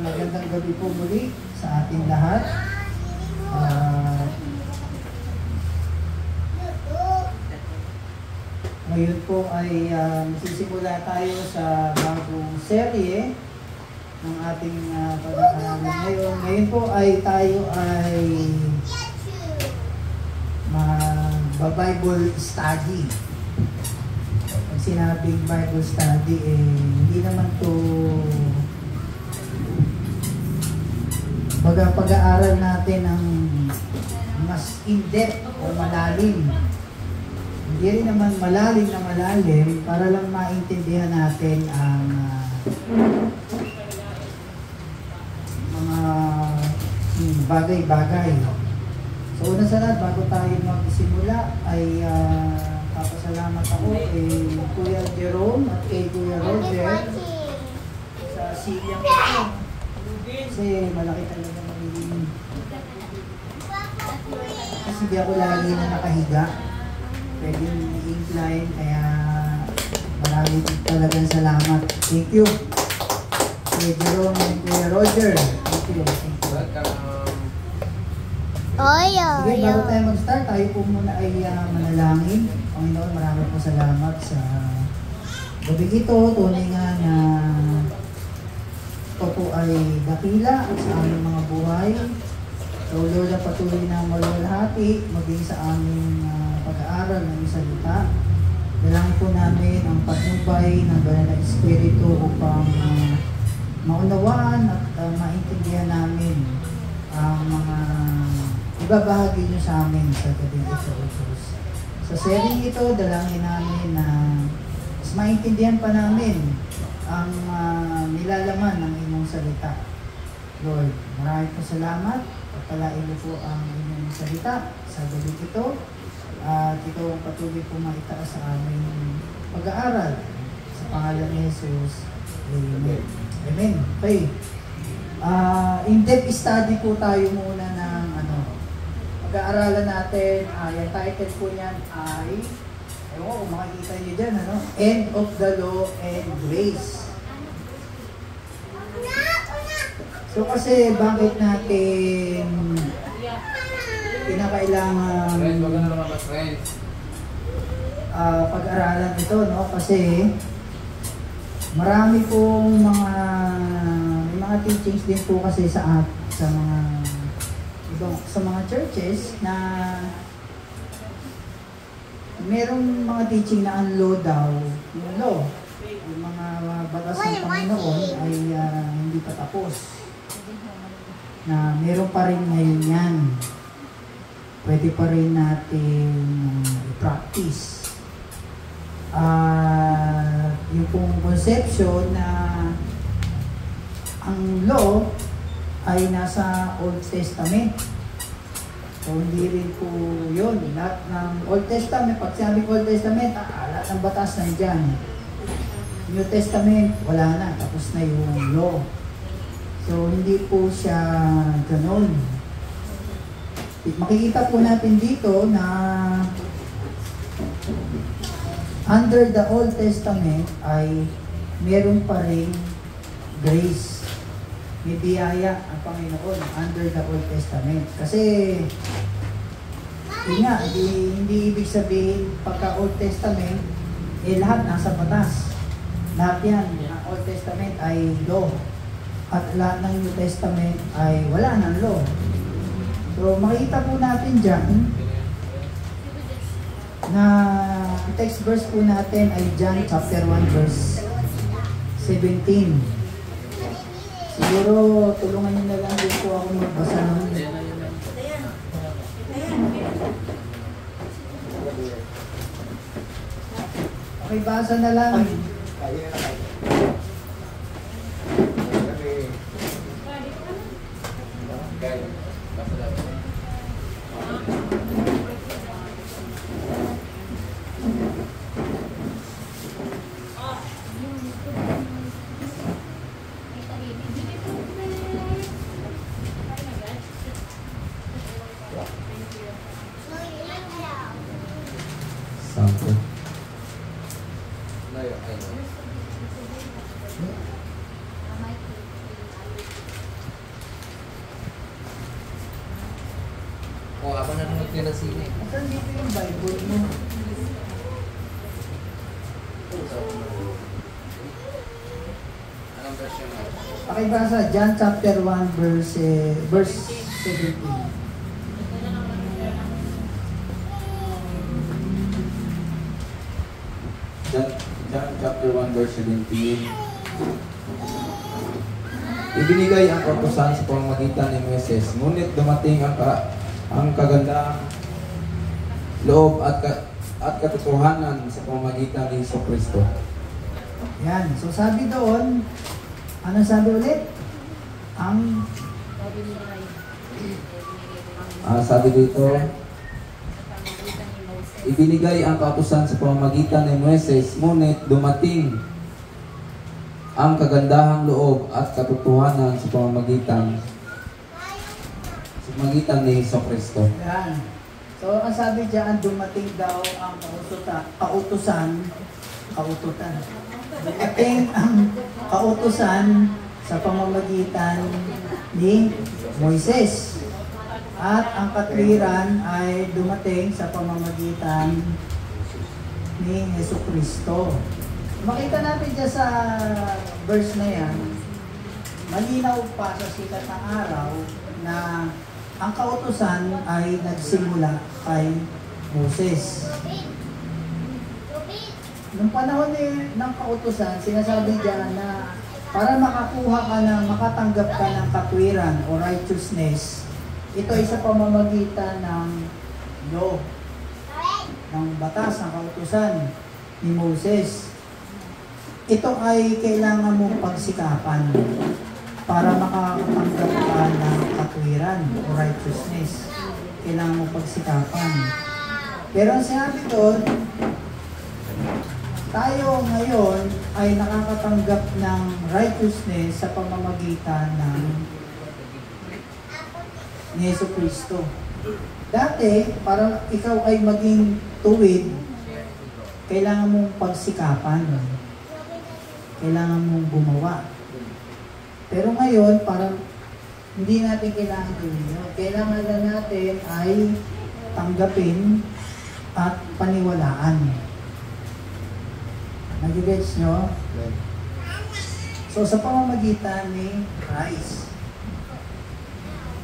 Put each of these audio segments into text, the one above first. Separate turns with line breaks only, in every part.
magandang gabi po muli sa ating lahat. Ngayon po ay magsisimula tayo sa bagong serye ng ating pag-aaralan ngayon. Ngayon po ay tayo ay mag-Bible study. Pag sinabing Bible study, hindi naman to pag-aaral natin ng mas in-depth o malalim. Hindi rin naman malalim na malalim para lang maintindihan natin ang mga bagay-bagay. So una sa lahat, bago tayo magsimula ay papasalamat ako kay Kuya Jerome at kay Kuya Roger sa silyang ito. Kasi malaki talaga magiging. Kasi di ako lagi na nakahiga. Pwede i-incline, kaya marami talagang salamat. Thank you. Kuya Jerome and Kuya Roger. Thank you. Thank you. Sige, bago tayo mag-start, tayo po muna ay manalangin. Panginoon, marami po salamat sa gabi ito. Tunay nga na ito po ay dakila sa aming mga buhay. So, Lord, patuloy na maluwalhati maging sa aming pag-aaral ng salita. Dalangin po namin ang patnubay ng Banal na Espiritu upang maunawaan at maintindihan namin ang mga ibabahagi niyo sa amin sa gabi ito, Diyos. Sa sering ito, dalangin namin na mas maintindihan pa namin ang nilalaman ng inyong salita. Lord, maraming po salamat. Pagpalain niyo po ang inyong salita sa gabi ito. At ikaw ang patuloy po maitaas sa aming pag-aaral. Sa pangalan ni Jesus. Amen. Amen. Okay. In-depth study po tayo muna ng pag-aaralan natin. Yung title po niyan ay ewan ko kung makikita niyo dyan, End of the Law and Grace. So kasi bakit natin kinakailangan pag-aralan ito, no? Kasi marami pong mga teachings din po kasi sa mga churches na merong mga teaching na ang law daw, yung law, yung mga batas ng Panginoon ay hindi pa tapos. Na meron pa rin ngayon yan. Pwede pa rin natin i-practice. Yung pong conception na ang law ay nasa Old Testament. So, hindi rin po yun. Lahat ng Old Testament, pag sinabi Old Testament, lahat ng batas nandyan. New Testament, wala na. Tapos na yung law. So, hindi po siya ganon. Makikita po natin dito na under the Old Testament ay meron pa rin grace. May biyaya ang Panginoon under the Old Testament. Kasi, hindi ibig sabihin pagka Old Testament, lahat nasa batas. Lahat yan, ang Old Testament ay law. At lahat ng New Testament ay wala ng law. So, makita po natin dyan na text verse po natin ay John chapter 1 verse 17. Siguro, tulungan niyo na lang din po ako magbasa ng okay, basa na lang.
Sample. O, ako nanonood ko ng sine.
Saan dito yung Bible mo?
Anong version mo?
Pakibasa, John chapter 1 verse 17.
John chapter 1 verse 17. Ibinigay ang kautusan sa pamamagitan ni Moises, ngunit dumating ang kagandahang loob at katotohanan sa pamamagitan ni Jesucristo.
Yan. So sabi doon, ano sabi ulit? Ang
Sabi dito, ibinigay ang kautusan sa pamamagitan ni Moises, ngunit dumating ang kagandahang loob at katotohanan sa pamamagitan ni Jesucristo.
yan. So ang sabi diyan, dumating daw ang kautusan. Dumating ang kautusan sa pamamagitan ni Moises. At ang katwiran ay dumating sa pamamagitan ni Jesucristo. Makita natin dyan sa verse na yan, malinaw pa sa sikat ng araw na ang kautusan ay nagsimula kay Moses. Nung panahon ng kautusan, sinasabi dyan na para makakuha ka makatanggap ka ng katwiran o righteousness, ito ay sa pamamagitan ng law, ng batas, ng kautusan ni Moses. Ito ay kailangan mong pagsikapan para makatanggap ka ng katwiran o righteousness. Kailangan mong pagsikapan. Pero ang sinabi doon, tayo ngayon ay nakakatanggap ng righteousness sa pamamagitan ng ni Jesucristo. Dati, para ikaw ay maging tuwid, kailangan mong pagsikapan. Kailangan mong gumawa. Pero ngayon, parang hindi natin kailangan gawin yun. Kailangan lang natin ay tanggapin at paniwalaan. Nag-gets nyo? So, sa pamamagitan ni Christ.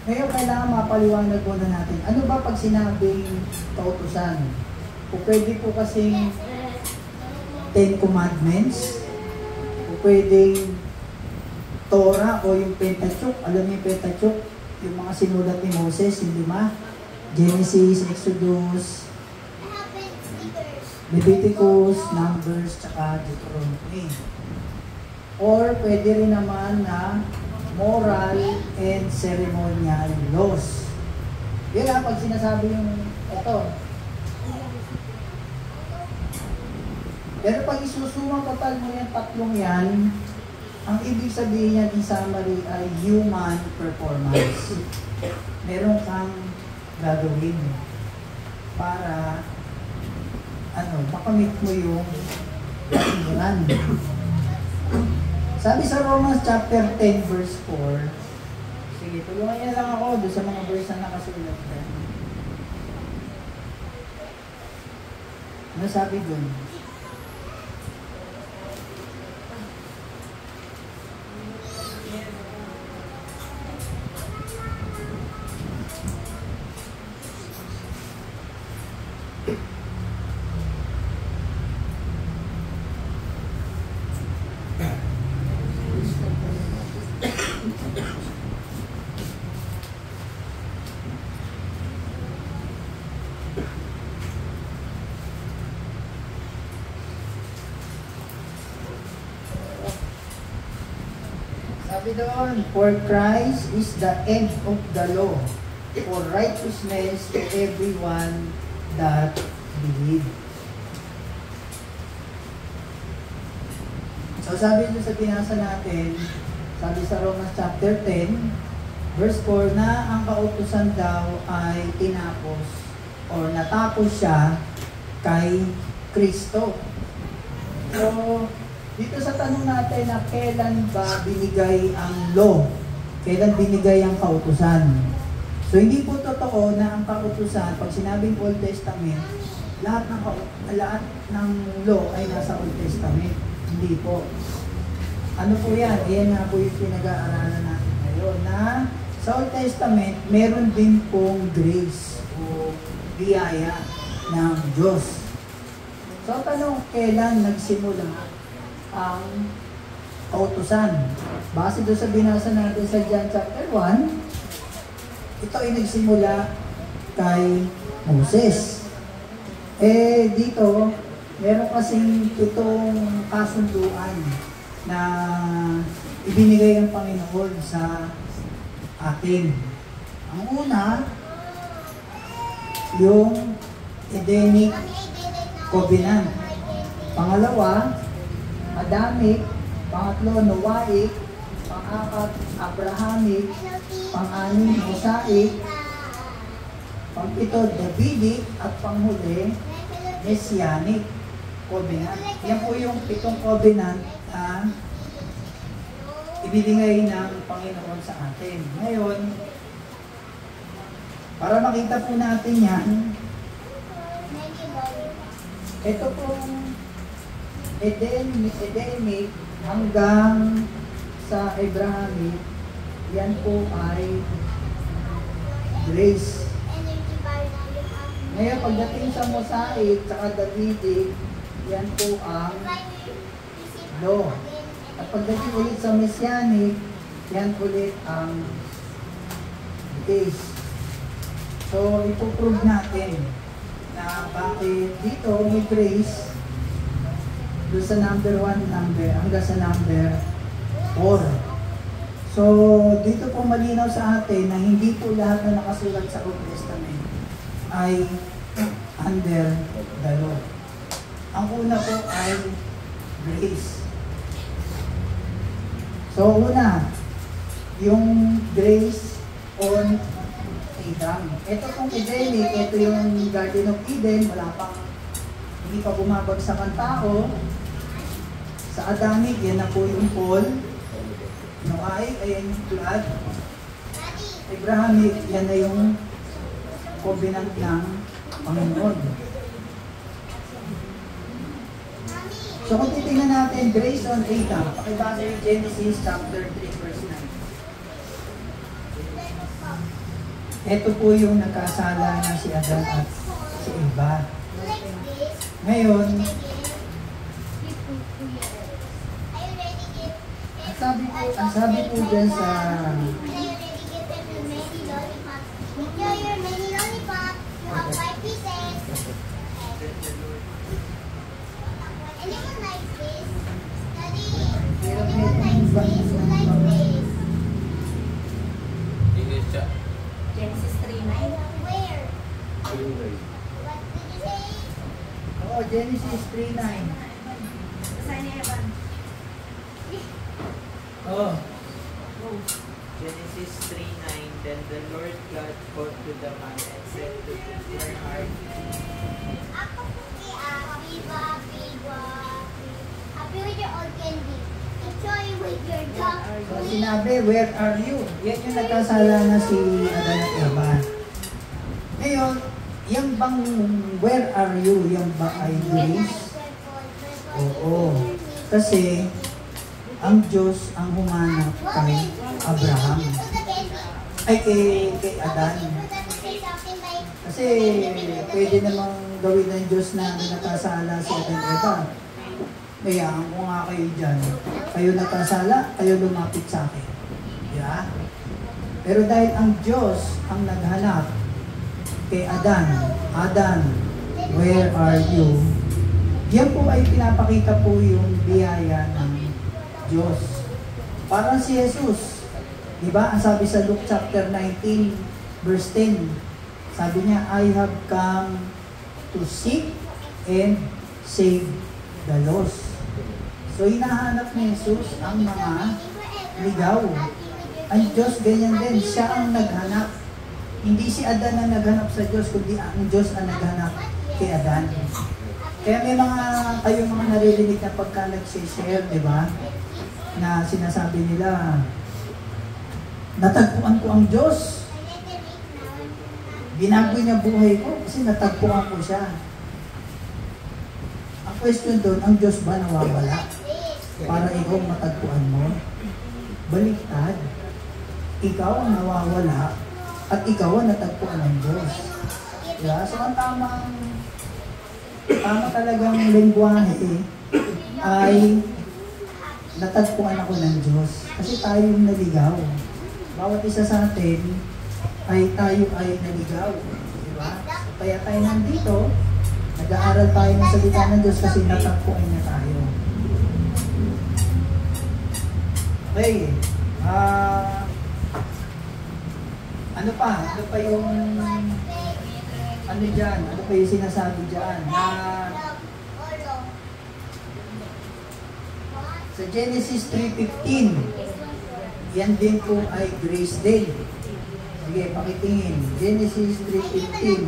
Ngayon, kailangan mapaliwanag muna natin. Ano ba pag sinabing kautusan? O pwede po kasing 10 Commandments, o pwedeng Torah o yung Pentateuch. Alam niyo yung Pentateuch? Yung mga sinulat ni Moses, yung 5. Genesis, Exodus, Leviticus, Numbers, tsaka Deuteronomy. Or pwede rin naman na moral and ceremonial laws. Yun nga, pag sinasabi yung ito. Pero pag isusuma total mo yung tatlong yan, ang ibig sabihin yan in summary ay human performance. Meron kang gagawin para makamit mo yung katimuran. Sabi sa Romans chapter 10 verse 4, sige, tulungan niya lang ako doon sa mga verse na nakasulat dyan. Ano sabi doon? Sabi doon, for Christ is the end of the law, for righteousness to everyone that believe. So sabi doon sa binasa natin, sabi sa Romans chapter 10, verse 4, na ang kautusan daw ay tinapos o natapos siya kay Kristo. So, dito sa tanong natin na kailan ba binigay ang law? Kailan binigay ang kautusan? So hindi po totoo na ang kautusan, pag sinabing Old Testament, lahat ng law ay nasa Old Testament. Hindi po. Ano po yan? Iyan nga po yung pinag-aaralan natin ngayon na sa Old Testament, meron din pong grace o biyaya ng Diyos. So tanong, kailan nagsimula ang kautusan? Base doon sa binasa natin sa John chapter 1, ito ay nagsimula kay Moses. Dito, meron kasing itong kasunduan na ibinigay ng Panginoon sa atin. Ang una, yung Edenic Covenant. Pangalawa, Adamic. Pangatlo, Noahic. Pang-apat, Abrahamic. Pang-anim, Mosaic. Pang-pito, Davidic. At panghuli, Messianic Covenant. Yan po yung 7 covenant na ibinigay ng Panginoon sa atin. Ngayon, para makita po natin yan, ito pong Edenic hanggang sa Abrahamic, yan po ay grace. Ngayon, pagdating sa Mosaic at Davidic, yan po ang law. At pagdating ulit sa Messianic, yan ulit ang grace. So, ipoprove natin na bakit dito may grace doon sa number 1 number hanggang sa number 4. So, dito po malinaw sa atin na hindi po lahat na nakasulat sa Old Testament ay under the law. Ang una po ay grace. So, una, yung grace on Adam. Ito pong Edenic, ito yung Garden of Eden, hindi pa bumabagsak ang tao. Sa Adamic, yan na po yung fall. Noahic, ayan yung flood. Abrahamic, yan na yung covenant ng Panginoon. So kung titingnan natin, grace on Adam, pakibasa yung Genesis chapter 3 verse 9. Ito po yung nagkasala na si Adan at si Eva. Ngayon, ang sabi po dyan sa
Genesis 3:9.
Where? What did you say?
oh, Genesis 3:9.
Saan niya Evan?
Oh,
Genesis 3:9. Then the Lord God called to the man and said to him, Where are you?
Ako po happy with your old candy. Enjoy with your dog.
so sinabi, where are you? Yan yung nagkasala na si Adan at Eva. Ngayon, yung bang where are you, yung ba ay grace? Oo. Kasi, ang Diyos ang humanap kay Abraham. Ay, kay Adan. Kasi, pwede namang gawin ng Diyos na nakasala si Adan at Eva. Kaya, kung nga kayo dyan, kayo nakasala, kayo lumapit sa akin. Yeah? Pero dahil ang Diyos ang naghanap kay Adan, Adan, where are you? Yan po ay pinapakita po yung biyaya ng Diyos. Parang si Jesus. Diba? Ang sabi sa Luke chapter 19, verse 10, sabi niya, I have come to seek and save the lost. So, hinahanap ni Jesus ang mga ligaw. Ang Diyos ganyan din. Siya ang naghanap. Hindi si Adan ang naghanap sa Diyos, kundi ang Diyos ang naghanap kay Adan. Kaya may kayo mga naririnig na pagka nag-share, di ba? Na sinasabi nila, natagpuan ko ang Diyos. Binago niya buhay ko kasi natagpuan ko siya. Ang question doon, ang Diyos ba nawawala para ikaw matagpuan mo? Baliktad. Ikaw ang nawawala at ikaw ang natagpuan ng Diyos. Diba? So ang tama talagang lengguwahe ay natagpuan ako ng Diyos. Kasi tayo yung naligaw. Bawat isa sa atin ay tayo ay naligaw. Diba? Kaya tayo nandito, nag-aaral tayo ng salita ng Diyos kasi natagpuan niya tayo. Okay. Ano pa yung ano dyan? Ano pa yung sinasabi dyan? Na sa Genesis 3:15, yan din po ay grace din. Sige, pakitingin. Genesis 3:15.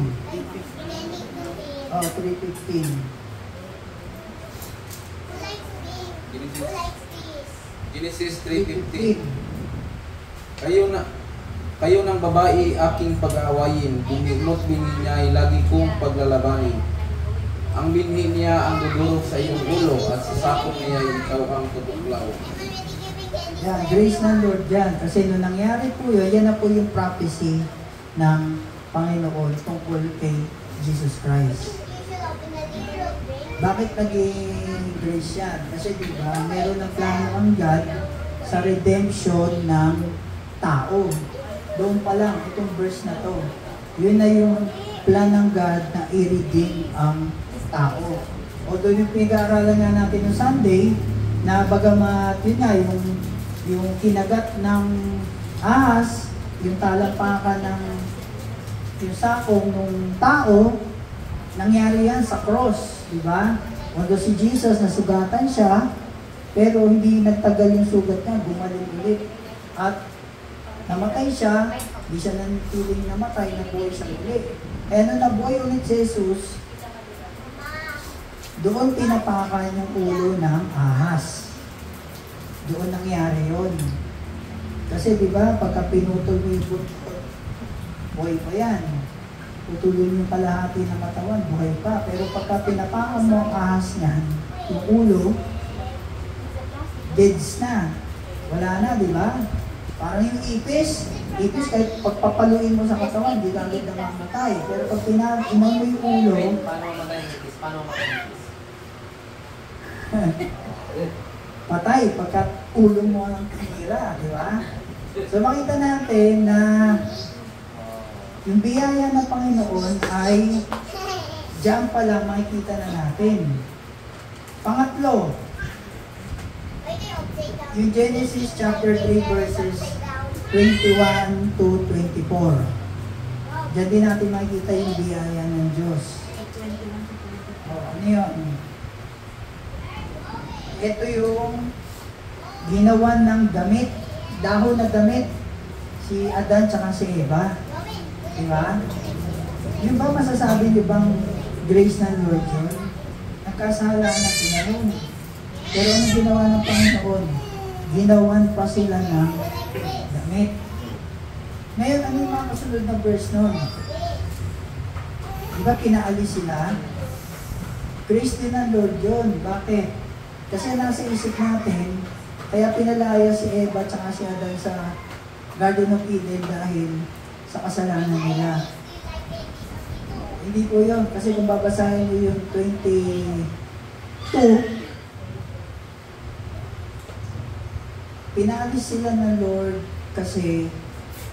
Oh, 3:15.
Genesis 3:15. Kayo ng babae aking pag-aawayin, kung binhi niya ay lagi kong paglalabanin. Ang binhi niya ang dudurog sa iyong ulo at sa sakong niya ikaw ang tutuklaw.
Yan, grace ng Lord yan. Kasi nung nangyari po yun, yan na po yung prophecy ng Panginoon tungkol kay Jesus Christ. Bakit naging grace yan? Kasi diba, meron ng plano ang God sa redemption ng tao. Doon pa lang, itong verse na to. Yun na yung plan ng God na i-redeem ang tao. Although yung pinag-aaralan nga natin ng Sunday, na bagamat yun nga, yung kinagat ng ahas, yung talampakan ng yung sakong ng tao, nangyari yan sa cross, di ba? Although si Jesus, nasugatan siya, pero hindi nagtagal yung sugat niya, gumaling ulit. At namatay siya, hindi siya nanatiling namatay, nabuhay siya ulit. Kaya nung nabuhay ulit si Jesus, doon tinapakan yung ulo ng ahas. Doon nangyari yun. Kasi di ba, pagka pinutol mo yung buhay pa yan. Putulin yung kalahati ng katawan, buhay pa. Pero pagka pinapakan mo ang ahas niyan, yung ulo, deads na. Wala na, di ba? Parang yung ipis kahit pagpapaluin mo sa katawan, di ka agad namamatay. Pero pag pinapakan mo yung ulo,
Paano mamatay ng ipis? Paano mamatay ng ipis?
patay pagka ulo mo ang kanira, di ba? So makita natin na yung biyaya ng Panginoon ay diyan pa lang makikita na natin. Pangatlo, yung Genesis chapter 3 verses 21 to 24. Diyan din natin makikita yung biyaya ng Diyos. Ano yun? Ito yung ginawan ng damit, dahon na damit, si Adan tsaka si Eva. Diba? Yung ba masasabi niyo bang grace ng Lord yun? Nagkasala na sila nun. Pero ano ginawa ng Panginoon? Ginawan pa sila ng damit. Ngayon, ano yung mga kasunod na verse nun? Diba kinaalis sila? Grace din ng Lord yun. Bakit? Kasi nasa isip natin, kaya pinalaya si Eva at si Adan sa Garden of Eden dahil sa kasalanan nila. Hindi po yun. Kasi kung babasahin nyo yung 22, pinaalis sila ng Lord kasi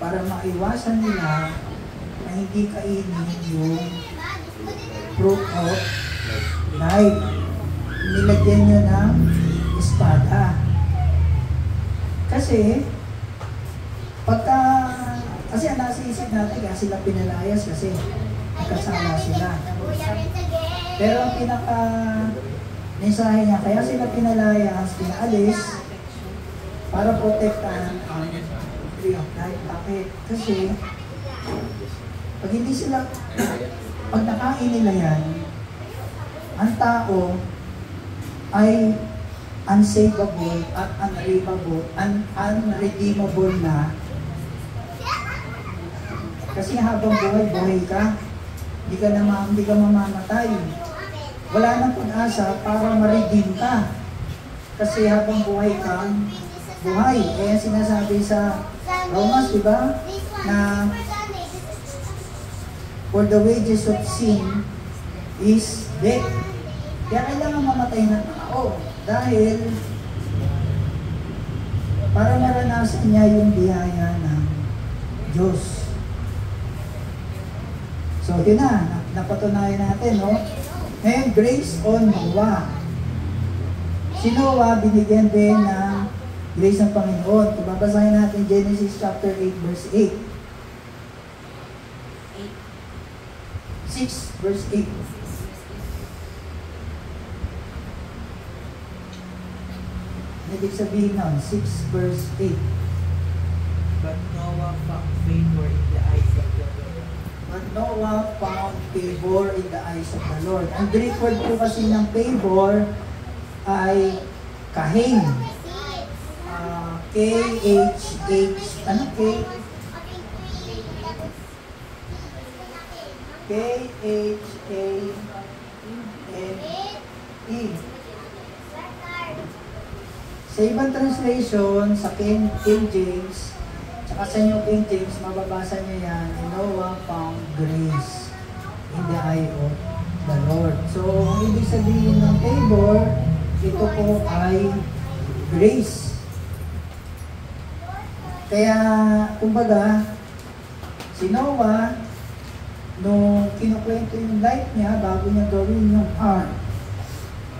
para maiwasan nila na hindi kainin yung fruit of life. Nilagyan nyo ng espada. Kasi ang nasa isip natin, kaya sila pinalayas kasi nagkasala sila. Pero ang mensahe niya, kaya sila pinalayas, pinaalis, para protektahan ang tree of life. Bakit? Kasi, pag nakain nila yan, ang tao ay unsavable at unredeemable na. Kasi habang buhay ka. Hindi ka mamamatay. Wala nang pag-asa para ma-redeem ka. Kasi habang buhay ka, buhay. Kaya sinasabi sa Romans, di ba? Na for the wages of sin is death. Kaya kailangan mamatay ng tao. Dahil para maranasan niya yung biyaya ng Diyos. So, yun na. Napatunayan natin, no? Ngayon, grace on Noah. Si Noah, binigyan din ng grace ng Panginoon. Kung babasahin natin Genesis chapter 8, verse 8. 6, verse 8. Ibig sabihin nun, 6 verse 8.
But Noah found favor in the eyes of the Lord.
But Noah found favor in the eyes of the Lord. Ang Greek word po kasi ng favor ay kahing. K-H-H, ano K? K-H-A-N-E. Sa ibang translation, sa King James, tsaka sa New King James, mababasa niyo yan, Noah found grace in the eye of the Lord. So, ang ibig sabihin ng favor, ito po ay grace. Kaya, kumbaga, si Noah, nung kinukwento yung life niya, bago niya gawin yung ark,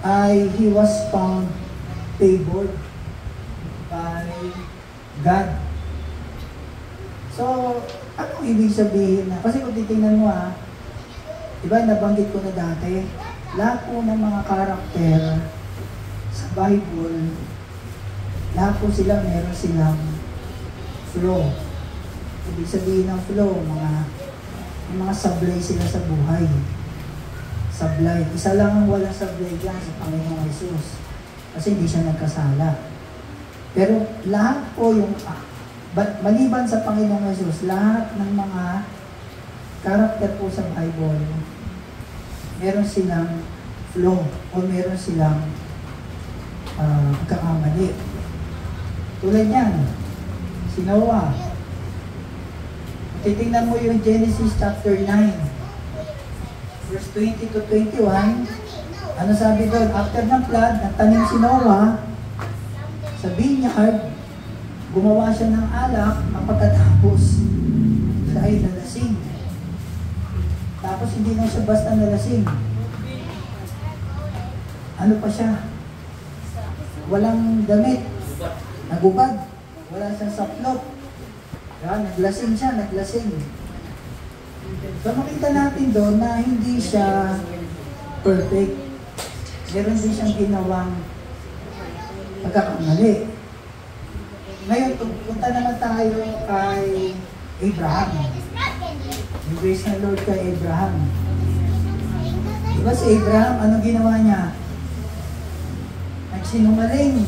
ay he was found favored by God. So, anong ibig sabihin na? Kasi kung titingnan mo diba nabanggit ko na dati, lahat po ng mga karakter sa Bible, lahat po sila meron silang flow. Ibig sabihin ng flow, mga sablay sila sa buhay. Sablay. Isa lang ang walang sablay dyan sa Panginoong Jesus. Kasi hindi siya nagkasala. Pero lahat po yung, maliban sa Panginoong Jesus, lahat ng mga karakter po sa Bible, meron silang flow o meron silang pagkakamali. Tulad yan, si Noah. Titingnan mo yung Genesis chapter 9, verse 20 to 21. Ano sabi doon? After ng flood, nagtanim si Noah sa vineyard, gumawa siya ng alak, ang pagkatapos siya ay nalasing. Tapos hindi na siya basta nalasing. Ano pa siya? Walang damit. Nagubad. Wala siyang saplot. Naglasing siya, naglasing. So makita natin doon na hindi siya perfect. Meron din siyang ginawang pagkakamali. Ngayon, punta naman tayo kay Abraham. Yung grace ng Lord kay Abraham. Diba si Abraham, anong ginawa niya? Nagsinungaling.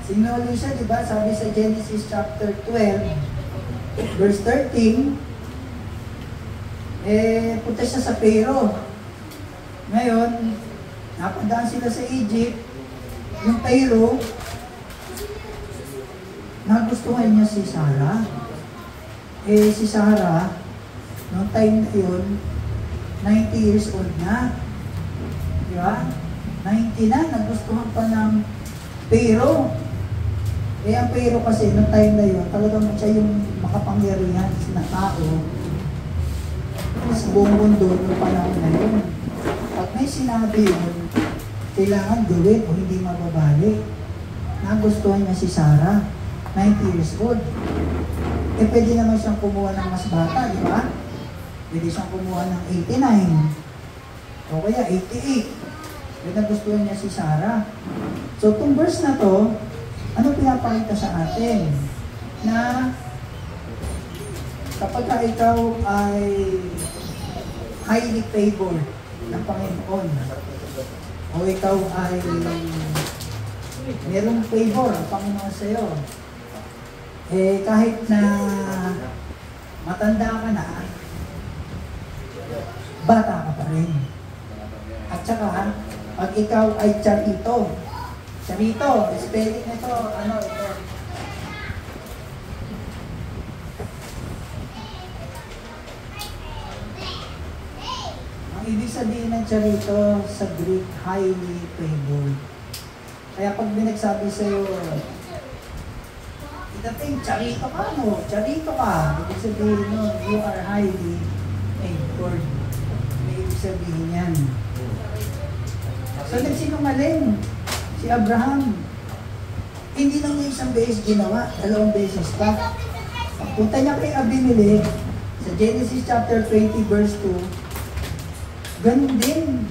Sinungaling siya, diba? Sabi sa Genesis chapter 12, verse 13, punta siya sa Pharaoh. Ngayon, napadaan sila sa Egypt. Yung Pharaoh, nagustuhan niya si Sarah. Si Sarah, noong time na yun, 90 years old na. Di ba? 90 na, nagustuhan pa ng Pharaoh. Ang Pharaoh kasi, noong time na yun, talagang siya yung makapangyarihan na tao sa buong mundo noong panahon na yun. Pag may sinabi yun, kailangan gawin o hindi mababali. Nagustuhan niya si Sarah, 90 years old. Pwede naman siyang kumuha ng mas bata, di ba? Pwede siyang kumuha ng 89. O kaya 88. Kaya nagustuhan niya si Sarah. So, itong verse na to, ano pinapakita sa atin? Na kapag ikaw ay highly favored ng Panginoon, o ikaw ay merong favor ang Panginoon sa iyo, kahit na matanda ka na, bata ka pa rin. At saka, pag ikaw ay charito, spelling nito, ito. Ang ibig sabihin ng charito sa Greek, highly favored. Kaya pag binagsabi sa'yo, itating, charito ka, no? Charito ka. Ibig sabihin nun, you are highly favored. May ibig sabihin yan. So, nagsinungaling si Abraham. Hindi lang niya isang beses ginawa, 2 beses pa. Pagpunta niya kay Abimelech, sa Genesis chapter 20 verse 2, ganun din.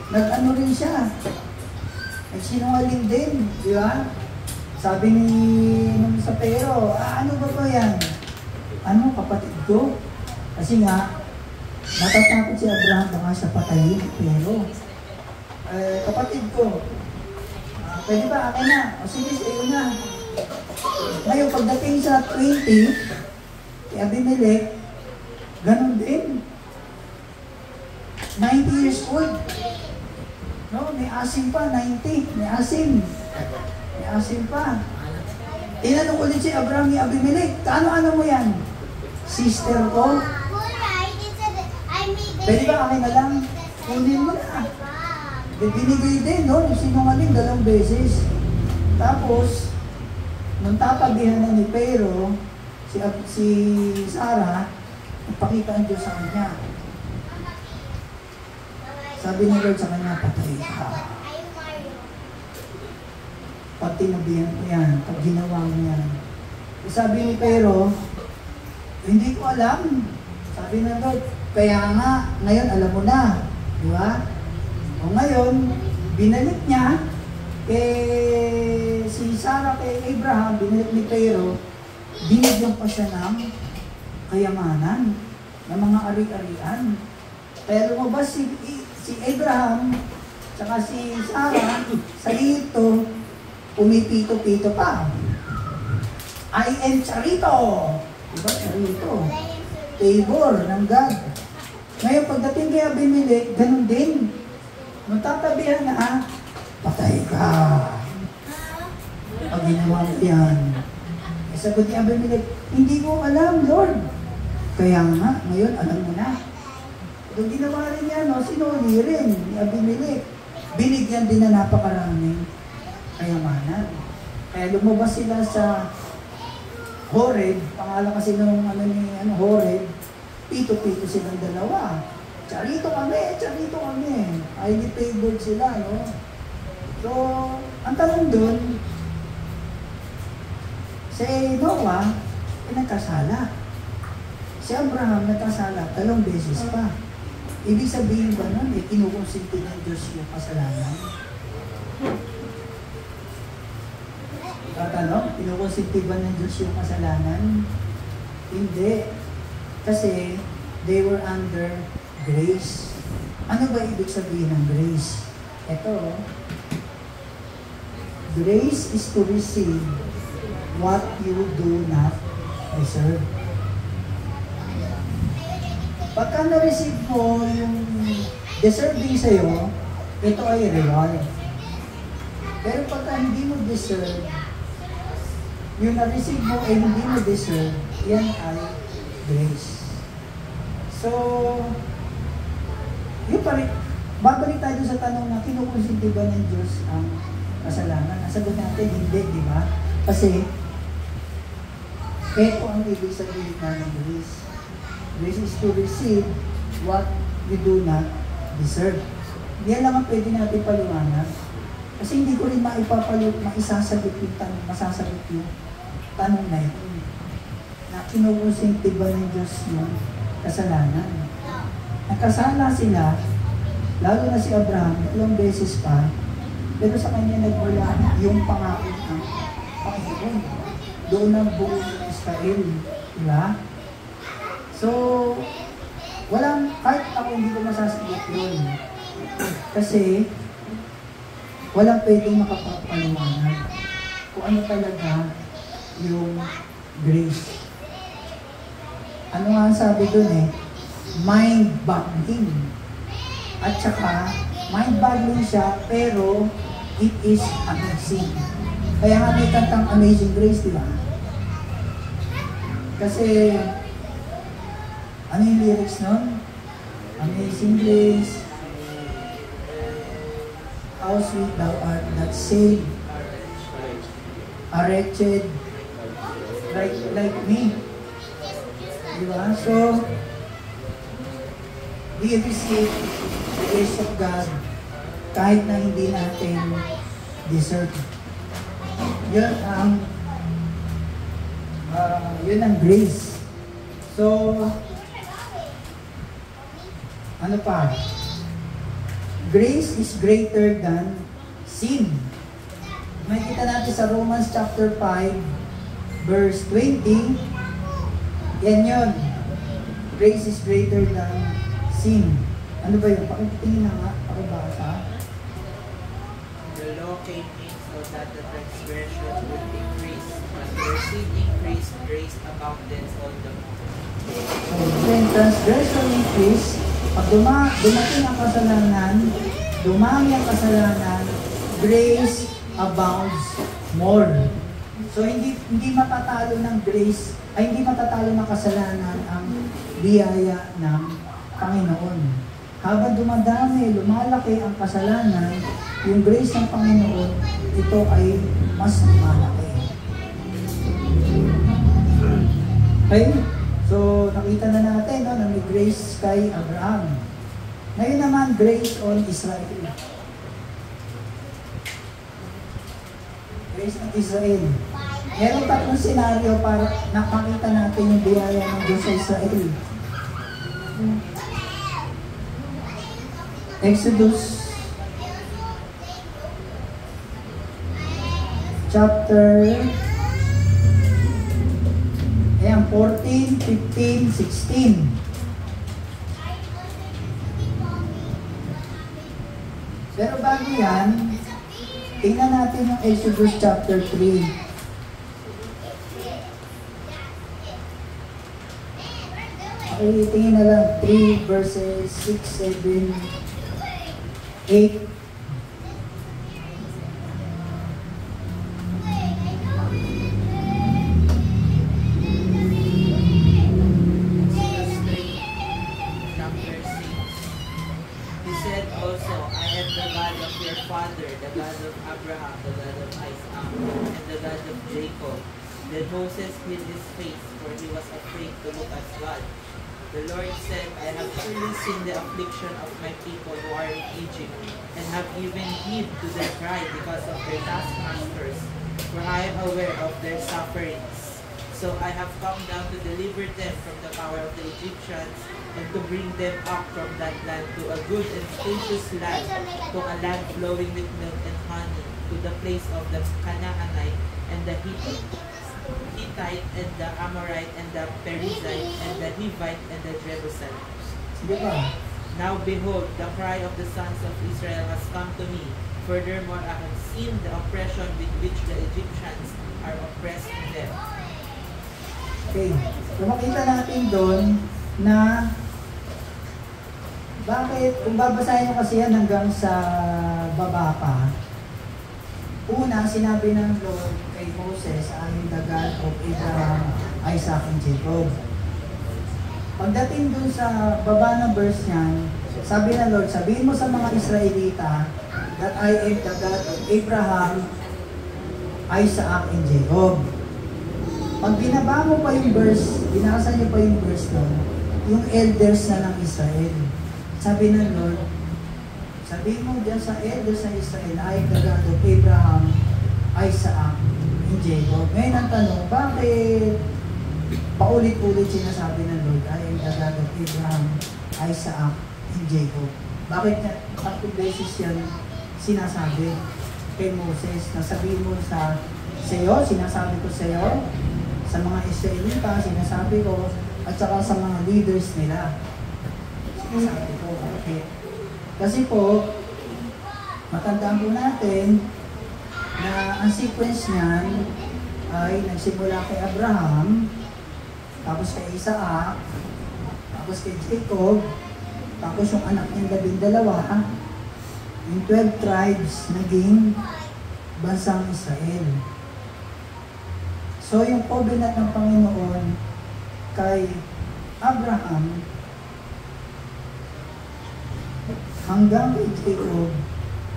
Nag-ano rin siya. Nagsinungaling din, di ba? Sabi ni nung sa pero, ano ba ba yan? Ano, kapatid ko? Kasi nga, natatakot si Abraham baka siya patayin, pero kapatid ko, pwede ba akin na? O sige, sa'yo na. Ngayon, pagdating sa 20, si Abimelech, ganun din. 90 years old. No, may asim pa, 90. May asim. May asim pa. Tinanong ulit si Abraham ni Abimelech, ano mo yan? Sister ko? Pwede ba akin na lang? Kunin mo na. Binigay din, no? Sinungaling 2 beses. Tapos, nung tatabihan na ni Pero, si Sarah, nagpakita ang Diyos sa kanya. Sabi ni Lord sa kanya, patay ka. Pag tinabihan ko yan, pag ginawa mo yan. Sabi ni Pero, hindi ko alam. Sabi ng Lord, kaya nga, ngayon alam mo na. Di ba? O ngayon, binalik niya si Sarah kay Abraham, binalik ni Pero, binigyan pa siya ng kayamanan, ng mga ari-arian. Kaya lumabas si Abraham, saka si Sarah, sa ito, pumipito-pito pa. I am charito. Diba? Charito. Favor ng God. Ngayon, pagdating kay Abimelech, ganun din. Magtatabihan na, patay ka. Pag ginawa mo yan. Sagot ni Abimelech, hindi ko alam, Lord. Kaya nga, ngayon alam mo na. Kung ginawa rin niya, sinuli rin ni Abimelech. Binigyan din na napakaraming kayamanan. Kaya lumabas sila sa Horeb, pangalan kasi nung Horeb, pito-pito silang dalawa. Charito kami. Highly favored sila, no? So, ang tanong dun, si Noah, nagkasala. Si Abraham, nagkasala 2 beses pa. Ibig sabihin ba nun, kinukonsinti ng Diyos yung kasalanan? Tatanong, kinukonsinti ba ng Diyos yung kasalanan? Hindi. Kasi, they were under grace. Ano ba ibig sabihin ng grace? Ito, grace is to receive what you do not deserve. Pagka na-receive mo yung deserving sa'yo, ito ay reward. Pero pagka hindi mo deserve, yung na-receive mo ay hindi mo deserve, yan ay grace. So, yung babalik tayo sa tanong na kinukonsinti ba ng Diyos ang kasalanan? Nasagot natin, hindi, di ba? Kasi, ito ang ibig sabihin ng grace. Grace is to receive what you do not deserve. Yan lang ang pwede natin paliwanag. Kasi hindi ko rin maisasagot yung tanong, masasagot yung tanong na ito. Na kinukonsinti ba ng Diyos yung kasalanan? Nagkasala sila, lalo na si Abraham, 2 beses pa, pero sa kanya nagmula yung pangako ng Panginoon. Doon ang buong Israel. Diba? So, kahit ako hindi ko masasagot yun. Kasi, walang pwedeng makapagpaliwanag kung ano talaga yung grace. ano nga ang sabi dun mind-boggling. At saka, mind-boggling siya, pero it is amazing. Kaya nga may kantang Amazing Grace, di ba? Kasi, ano yung lyrics nun? Amazing Grace, how sweet thou art that saved a wretched like me. Diba? So, we receive the grace of God kahit na hindi natin deserve. Yun ang grace. So, ano pa? Grace is greater than sin. Makikita natin sa Romans chapter 5, verse 20. Yan yun. Grace is greater than sin. Ano ba yun? Pakitingin na nga. Pakibasa.
The law came in so that the transgression would increase, but where sin increased, grace abounded all the more.
So, when transgression increase, pag dumating ang kasalanan, dumami ang kasalanan, grace abounds more. So, hindi matatalo ng grace, ay hindi matatalo ng kasalanan ang biyaya ng Panginoon. Habang dumadami, lumalaki ang kasalanan, yung grace ng Panginoon, ito ay mas lumalaki. Okay? So, nakita na natin na may grace kay Abraham. Ngayon naman, grace on Israel. Grace on Israel. Meron tatlong senaryo para nakakita natin yung biyaya ng Diyos sa Israel. Exodus chapter 14, 15, 16. Pero bago yan, tingnan natin yung Exodus chapter 3. Okay, tingin na lang 3 verses 6, 7, 8.
Then Moses hid his face, for he was afraid to look at God. The Lord said, I have truly seen the affliction of my people who are in Egypt, and have given heed to their cry because of their taskmasters, for I am aware of their sufferings. So I have come down to deliver them from the power of the Egyptians, and to bring them up from that land to a good and spacious land, to a land flowing with milk and honey, to the place of the Canaanite, and the Hittite, and the Amorite, and the Perizzite, and the Hivite, and the Jebusite. Now behold, the cry of the sons of Israel has come to me. Furthermore, I have seen the oppression with which the Egyptians are oppressing them.
Okay. So makita natin doon na bakit, kung babasahin mo kasi yan hanggang sa baba pa, una, sinabi ng Lord kay Moses, I am the God of Abraham, Isaac, and Jacob. Pagdating dun sa baba ng verse niyan, sabi ng Lord, sabihin mo sa mga Israelita that I am the God of Abraham, Isaac, and Jacob. Pag binaba mo pa yung verse, binasa niyo pa yung verse doon, yung elders na ng Israel. Sabi ng Lord, sabihin mo dyan sa elders ng Israel, I am the God of Abraham, Isaac, and Jacob. Ngayon ang tanong, bakit paulit-ulit sinasabi ng Lord, I am the God of Abraham, Isaac, and Jacob? Bakit na 3 beses yan sinasabi kay Moses? Nasabihin mo sa iyo, sinasabi ko sa iyo, sa mga Israelita, sinasabi ko, at saka sa mga leaders nila. Sinasabi ko, okay. Kasi po, matandaan po natin na ang sequence niyan ay nagsimula kay Abraham, tapos tapos kay Isaac, tapos kay Jacob, tapos yung anak niyang 12, yung 12 tribes naging bansang Israel. So yung covenant ng Panginoon kay Abraham hanggang kay Jacob,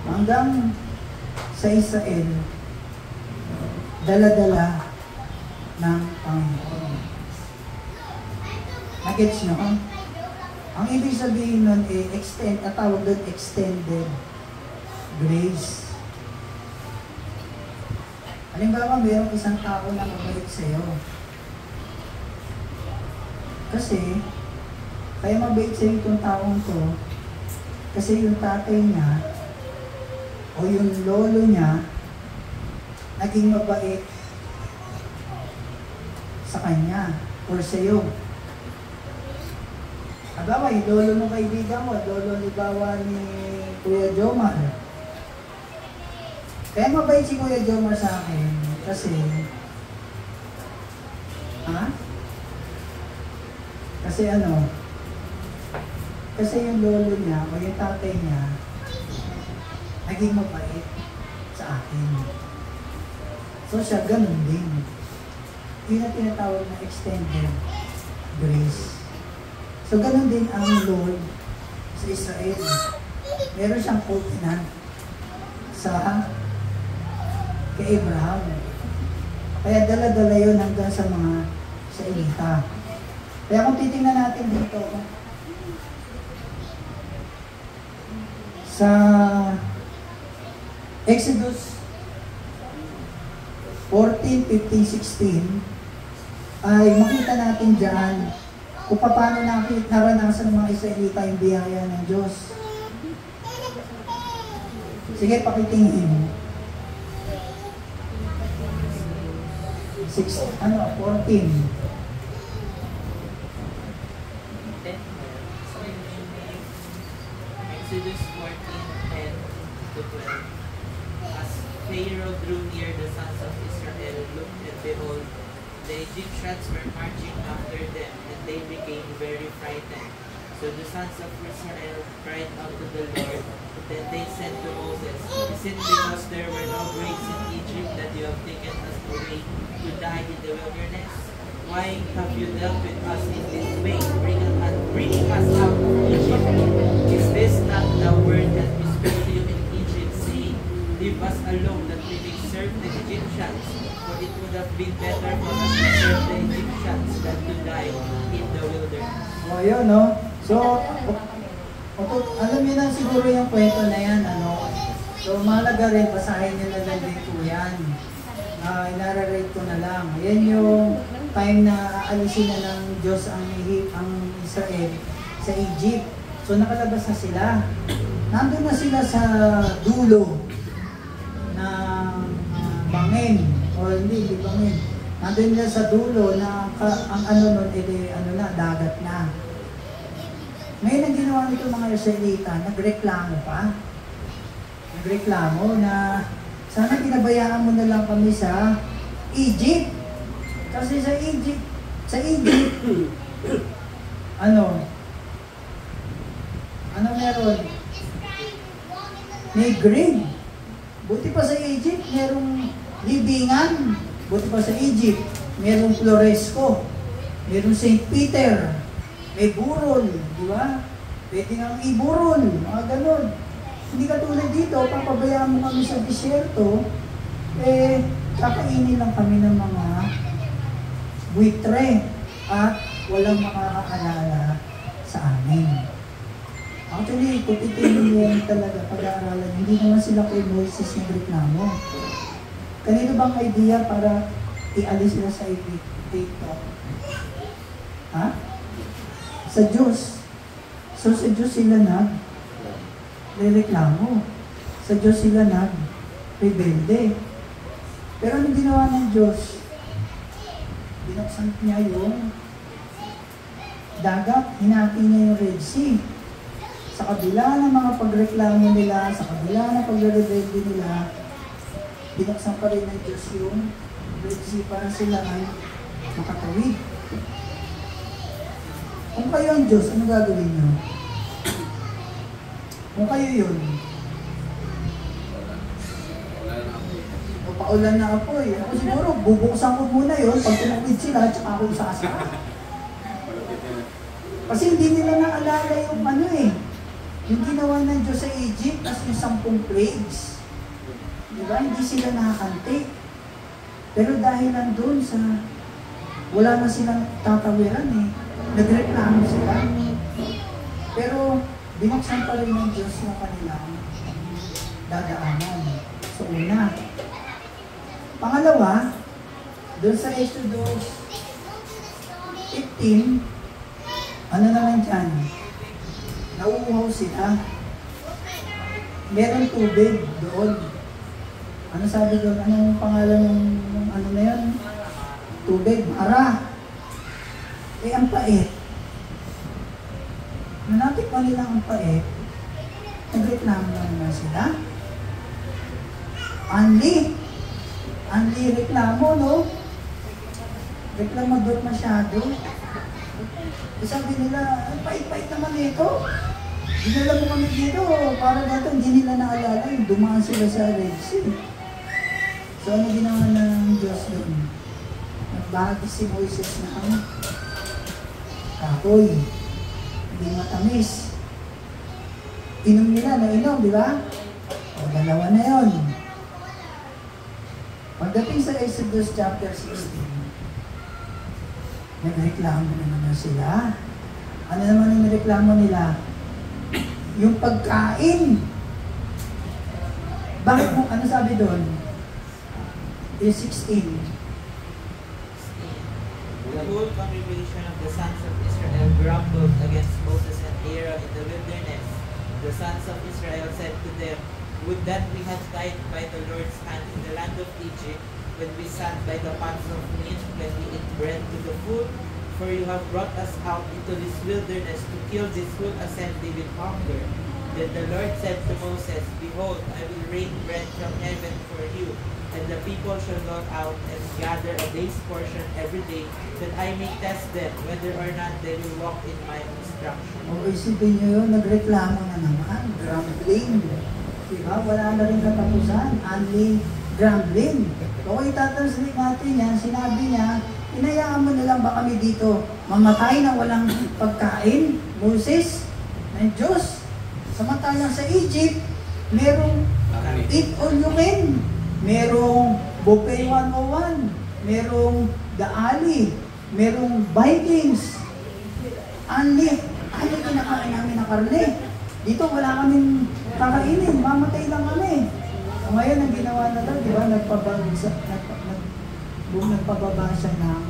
hanggang sa Israel, dala-dala ng Panginoon. Nagets nyo? Ang ibig sabihin nun tawag doon extended grace. Halimbawa, mayroong isang tao na mabait sa'yo. Kasi, kaya mabait sa'yo itong taong to, kasi yung tatay niya, o yung lolo niya, naging mabait sa kanya, or sa'yo. Halimbawa, yung lolo ng kaibigan mo, lolo ni Kuya Jomar. Kaya mabait si Kuya Jomar sa akin, kasi, kasi yung lolo niya, o yung tatay niya, naging mabait sa akin. So siya, ganun din. Yun ang tinatawag na extended grace. So ganun din ang Lord sa Israel. Meron siyang covenant sa kay Abraham. Kaya dala-dala yun hanggang sa mga Israelita. Kaya kung titingnan natin dito, sa Exodus 14, 15, 16, ay makita natin dyan kung paano naranasan ng mga Israelita yung biyaya ng Diyos. Sige, pakitingin. 14.
Exodus 14:10-12. As Pharaoh drew near, the sons of Israel looked, and behold, the Egyptians were marching after them, and they became very frightened. So the sons of Israel cried out to the Lord. Then they said to Moses, "Is it because there were no graves in Egypt that you have taken us away to die in the wilderness? Why have you dealt with us in this way, bringing us out of Egypt? Is this not the word that we spoke to you in Egypt, saying, 'Leave us alone that we may serve the Egyptians'? For it would have been better for us to serve the Egyptians than to die in the wilderness."
O, yun, no? So, alam niyo na siguro yung kwento na yan, ano? So, mahalaga rin, basahin niyo na lang din po yan. Inararate ko na lang. Yan yung time na aalisin na ng Diyos ang Israel sa Egypt. So, nakalabas na sila. Nandun na sila sa dulo ng bangin. O hindi bangin. Nandun na sa dulo na ang dagat na. Ngayon ang ginawa nito mga Israelita, nagreklamo pa. Nagreklamo na sana pinabayaan mo na lang kami sa Egypt. Kasi sa Egypt, ano meron? May grave. Buti pa sa Egypt, merong libingan. Buti pa sa Egypt, merong Floresco. Merong St. Peter. May burol, di ba? Pwede nga iburol, mga ganun. Hindi katulad dito, papabayaan mo kami sa disyerto, kakainin lang kami ng mga buitre at walang makakaalala sa amin. Actually, kung titignan mo talaga pag-aaralan, hindi naman sila kay Moses nagreklamo. Kanino bang idea para ialis sila sa Egypto? Ha? Sa Diyos. So sa Diyos sila nagreklamo. Sa Diyos sila nag-rebelde. Pero ano ginawa ng Diyos? Binuksan niya yung dagat, hinati niya yung Red Sea. Sa kabila ng mga pagreklamo nila, sa kabila ng pagre-rebelde nila, binuksan pa rin ng Diyos yung Red Sea para sila ay makatawid. Kung kayo ang Diyos, ano gagawin nyo? Kung kayo yun, o paulan na apoy. Ako siguro, bubuksan ko muna yun. Pag tumawid sila, tsaka ako sasa. Kasi hindi nila naalala yung ano eh. Yung ginawa ng Diyos sa Egypt, as yung 10 plagues. Diba? Hindi sila nakakante. Pero dahil nandun sa, wala na silang tatawiran eh. Nagreklamo sila. Pero, binuksan pa rin ng Diyos yung kanilang dadaanan. So, una. Pangalawa, doon sa Exodus 15, ano naman dyan? Nauuhaw sila. Meron tubig doon. Ano sabi doon? Anong pangalan ng ano na yun? Tubig, mara. Eh, ang pait. Nanapit pa nila ang pait. Nagreklamo na naman sila. Anli reklamo, no? Reklamador masyado. Sabi nila, ang pait-pait naman ito. Dinala mo kami dito, para dito hindi nila naalala yung dumaan sila sa Red Sea. So ano ginawa ng Diyos doon? Nagbahagi si Moises ng kahoy. Hindi matamis. Inom nila na inom, di ba? O, dalawa na yon. Pagdating sa Exodus chapter 16, nagreklamo na naman sila. Ano naman yung reklamo nila? Yung pagkain. Bakit mo, ano sabi doon? Yung 16.
The whole congregation of the sons of Israel grumbled against Moses and Aaron in the wilderness. The sons of Israel said to them, "Would that we had died by the Lord's hand in the land of Egypt, when we sat by the pots of meat, when we ate bread to the full? For you have brought us out into this wilderness to kill this whole assembly with hunger." Then the Lord said to Moses, "Behold, I will rain bread from heaven for you, and the people shall go out and gather a day's portion every day, that I may test them whether or not they will walk in my instruction."
O isipin nyo yun, nagreklamo na naman, grumbling. Diba? Wala na rin katapusan, only grumbling. So kung itatranslate natin yan, sinabi niya, inayaan mo na lang ba kami dito mamatay na walang pagkain, Moses, ng Diyos? Samantalang sa Egypt, merong eat all you can. Merong buffet 101, merong The Ali, merong Vikings. Ano kinakain namin na karne? Dito wala kaming kakainin, mamatay lang kami. So, ngayon ang ginawa na lang, di ba, nagpababa siya ng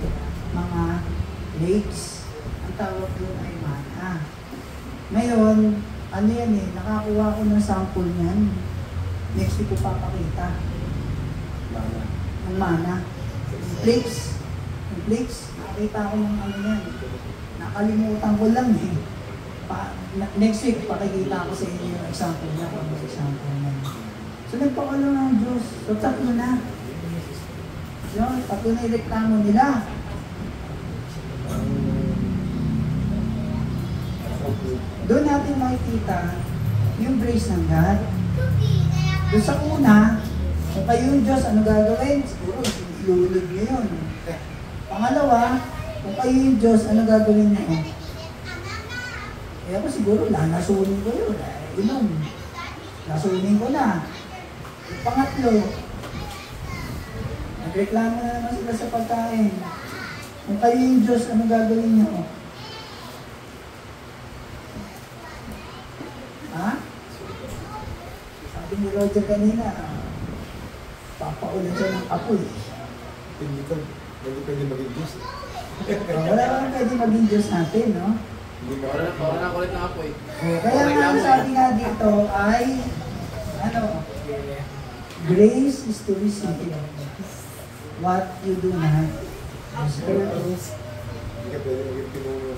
mga lakes. Ang tawag doon ay mana. Ngayon, ano yan eh, nakakuha ko ng sample niyan. Next week ko papakita. Ang mana. Yung flakes. Nakita ko ng ano yan. Nakalimutan ko lang eh. Next week, pakikita ko sa inyo yung example niya. Kung ano example niya. So, nagpakalo ng Diyos. So, tatlo na. So, tatlo na ireklamo nila. Doon natin makikita yung grace ng God. Doon sa una, kung kayo yung Diyos, ano gagawin? Siguro, ilulog nyo yun. Pangalawa, kung kayo yung Diyos, ano gagawin nyo? Kaya ako siguro, lalasunin ko yun. Inom. Lasunin ko na. Yung pangatlo, nagreklamo na naman sila sa pagkain. Kung kayo yung Diyos, ano gagawin nyo? Ha? Sabi ni Roger kanina, papaulan siya ng apoy.
Hindi pwede maging Diyos.
Wala naman pwede maging Diyos natin, no?
Wala na kulit ng apoy.
Kaya nga ang sabi nga dito ay, ano, grace is to receive what you do not deserve.
Hindi ka pwede maging pinuno.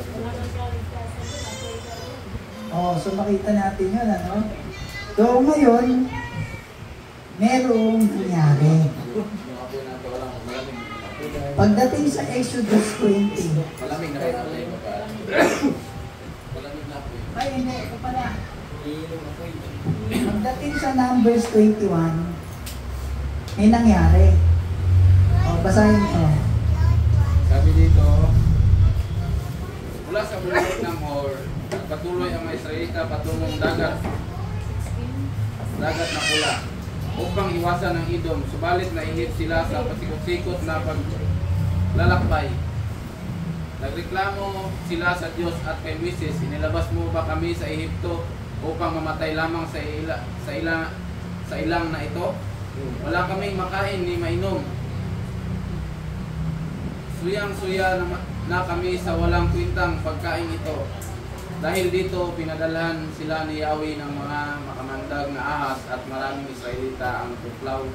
So makita natin yun, ano? So ngayon, merong nangyari. Pagdating sa Exodus 20,
Malamig na kayo.
pagdating sa Numbers 21, may nangyari. O, basahin ito.
Sabi dito, mula sa bundok ng Hor, patuloy ang mga Israelita patungong dagat na pula, upang iwasan ng Edom. Subalit nainip sila sa pasikot-sikot na paglalakbay. Nagreklamo sila sa Diyos at kay Moises, inilabas mo ba kami sa Ehipto upang mamatay lamang sa ilang na ito? Wala kaming makain ni mainom. Suyang-suya na kami sa walang kwintang pagkain ito. Dahil dito, pinadalhan sila ni Yahweh ng mga makamandag na ahas at maraming Israelita ang tuklaw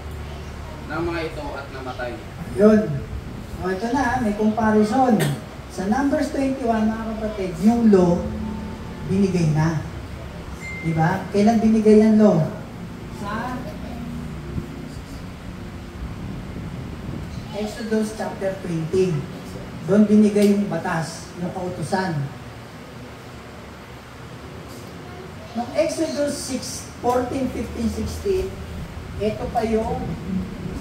ng mga ito at namatay.
Yun. O, ito na, may comparison. Sa Numbers 21, mga kapatid, yung law, binigay na. Diba? Kailan binigay ang law? Sa Exodus chapter 20. Doon binigay yung batas, yung kautusan. Noong Exodus 14, 15, 16, ito pa yung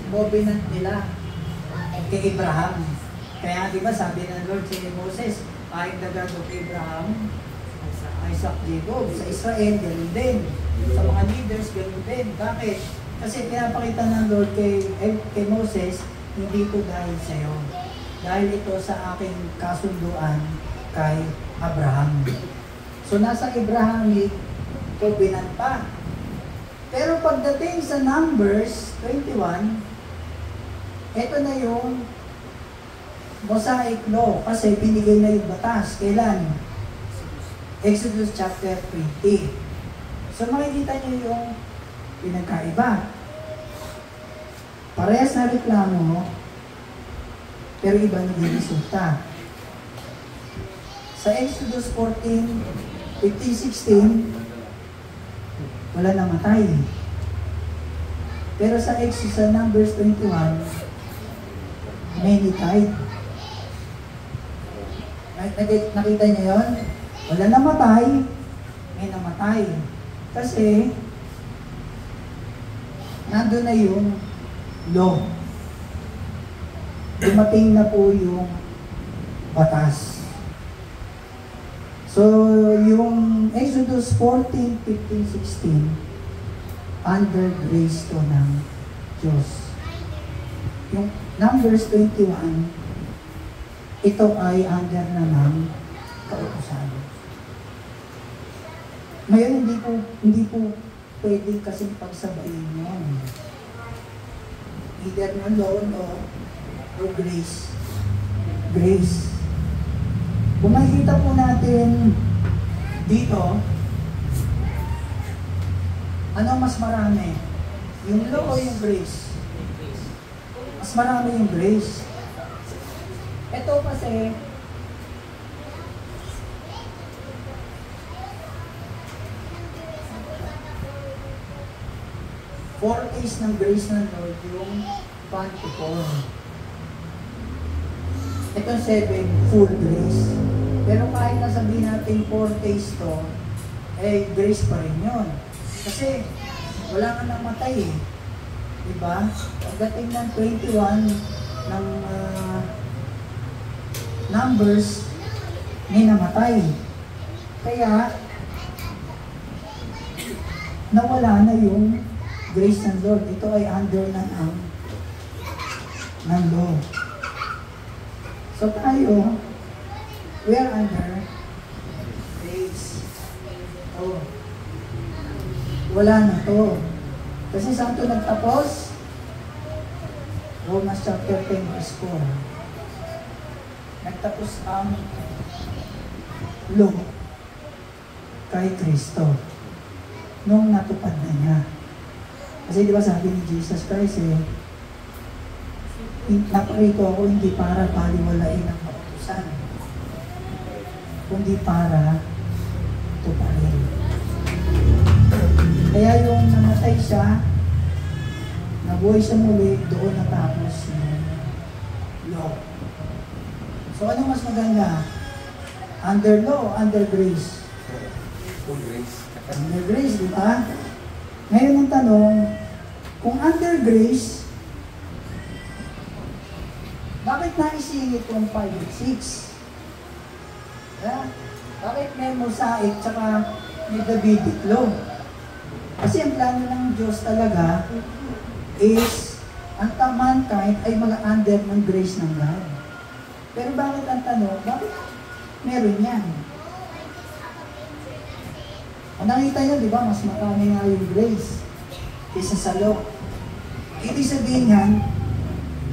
covenant nila kay Abraham. Kaya di ba sabi ng Lord si Moses, I am the God of Abraham, Isaac, Jacob. Sa Israel, ganun din. Sa mga leaders, ganun din. Bakit? Kasi pinapakita ng Lord kay Moses, hindi ito dahil sa iyo. Dahil ito sa aking kasunduan kay Abraham. So nasa Abrahamic covenant pa. Pero pagdating sa Numbers 21, ito na yung Mosaic law kasi binigay na yung batas. Kailan? Exodus chapter 20. So makikita nyo yung pinagkaiba. Parehas na reklamo, pero iba naging resulta. Sa Exodus 14, 15, 16, wala namatay. Pero sa Exodus, sa Numbers 21, many died. Nakita niyo yun? Wala namatay, may namatay. Kasi, nandun na yung law. Dumating na po yung batas. So, yung Exodus 14, 15, 16, under grace to ng Diyos. Yung Numbers 21, ito ay under na ng kautusan. Ngayon, hindi po pwede kasing pagsabayin yun. Either ng law o grace. Grace. Kung makikita po natin dito, ano mas marami? Yung law o yung grace? Mas marami yung grace. Ito kasi, forties ng grace ng Lord, yung 1 to 4. Ito 7, full grace. Pero kahit nasabihin natin 4 days to, grace pa rin yun. Kasi, wala nga namatay eh. Diba? Pagdating ng 21 ng Numbers, may namatay. Kaya, nawala na yung grace ng Lord. Ito ay under na ng law. So tayo, we are under grace. Oh. Wala na to. Kasi saan to nagtapos? Romans chapter 10 verse 4. Nagtapos ang law kay Kristo nung natupad na niya. Kasi di ba sabi ni Jesus Christ naparito ako hindi para baliwalain ang kautusan, kundi para tuparin. Kaya yung namatay siya, nabuhay siya muli, doon natapos yung law. So ano mas maganda? Under law, under grace?
Full grace.
Under grace, di ba? Ngayon ang tanong, kung under grace, bakit naisingit kung 5 at 6? Yeah? Bakit may mosaic tsaka may Davidic law? Kasi ang plano ng Diyos talaga is ang mankind ay mag-under ng grace ng God. Pero bakit ang tanong, bakit meron yan? Ang nakita nyo, di ba, mas marami nga yung grace kaysa sa law. Ibig sabihin yan,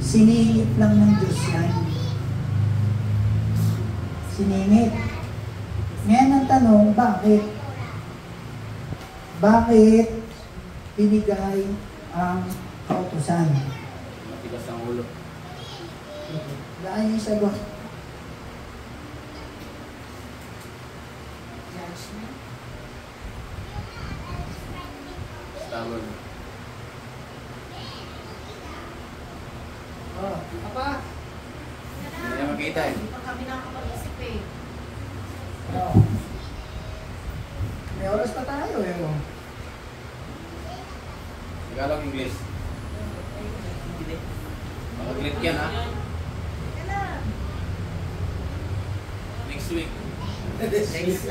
siningit lang ng Diyos yan. Siningit. Ngayon ang tanong, bakit? Bakit binigay ang kautusan?
Matigas ang ulo.
Daan yung sagot.
Judgment.
Tawag.
Oh, apa?
Hindi na makita eh.
Hindi pa kami nakakapag-isip eh.
Oh. May oras pa tayo eh. Oh.
Tagalog English.
Hindi.
Mag-lit yan ha.
Kailan?
Next week.
Next week.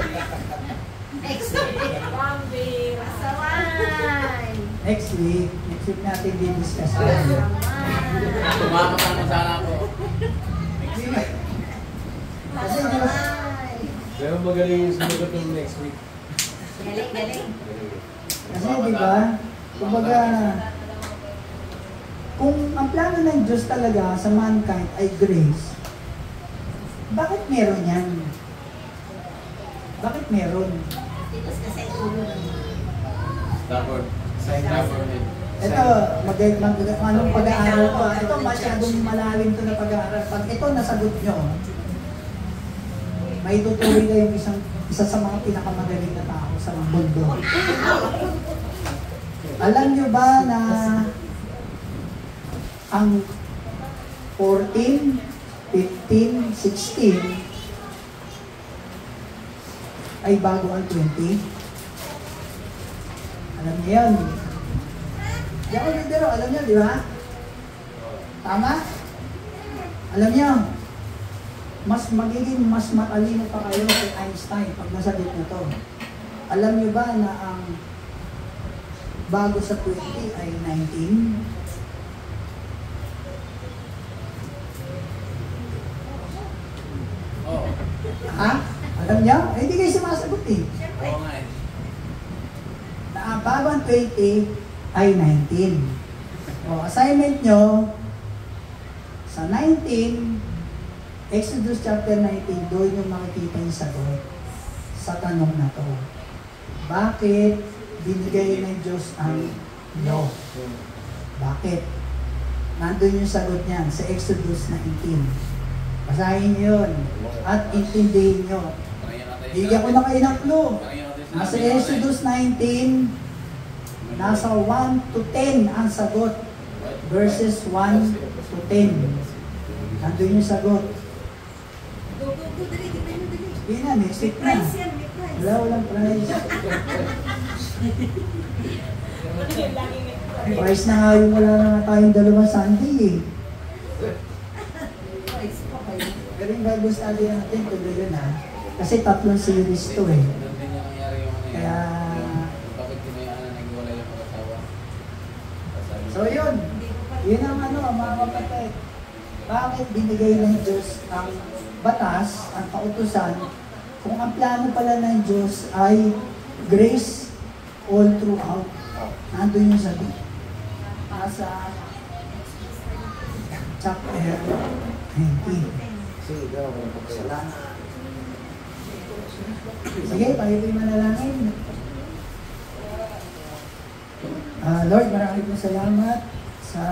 Next week. Bambi. Masawan.
Next week natin di-discuss yan.
Masawan.
Tumapakan mo sana ako.
Kasi di ba,
Pero magaling yung sumagot ng next week.
Galing, galing.
kasi di ba, kumbaga, kung ang plano ng Diyos talaga sa mankind ay grace, bakit meron yan? Bakit meron?
Titos kasi ulo naman.
Stafford. Stafford.
Ito, anong pag-aaral ko? Ito, masyadong malalim to na pag-aaral. Pag ito nasagot nyo, may tutuloy kayong isa sa mga pinakamagaling na tao sa mundo. Alam nyo ba na ang 14, 15, 16 ay bago ang 20? Alam niyo yan. Di ako bibiro, alam niyo, di ba? Tama? Alam niyo, mas matalino pa kayo kay Einstein pag nasagot nyo to. Alam niyo ba na ang bago sa 20 ay 19?
Oo.
Ha? Alam niyo? Eh, hindi kayo sumasagot eh.
Siyempre.
Oo nga eh.
Na ang bago ang 20 ay 19. O, assignment nyo, sa 19, Exodus chapter 19, doon yung makikita yung sagot sa tanong na to. Bakit binigay ng Diyos ang law? Bakit? Nandun yung sagot niyan sa Exodus 19. Basahin niyo yun at intindihin nyo. Bigyan ko na kayo ng clue. Nasa Exodus 19, nasa 1 to 10 ang sagot. Verses 1 to 10. Nandun yung sagot.
Go, go, go. Dali, dali, dali.
Hindi na, next
May
week na.
prize yan, may prize.
Walang prize. Prize na nga yung wala na nga tayong dalawang Sunday eh.
Prize pa kayo.
Pero yung Bible study natin, tuloy yun ha. Kasi 3 series to eh.
Ganun din yung nangyari yung ano eh.
Kaya-
Yung bakit kinayaan na nagwala yung mag-asawa.
So yun, yun ang ano, mga kapatid. Bakit binigay ng Diyos ang batas, ang kautusan, kung ang plano pala ng Diyos ay grace all throughout. Nandun yung sabi. Nasa chapter 19.
Sige, gano'n ko ng pagkasala.
Sige, tayo po'y manalangin. Lord, maraming salamat sa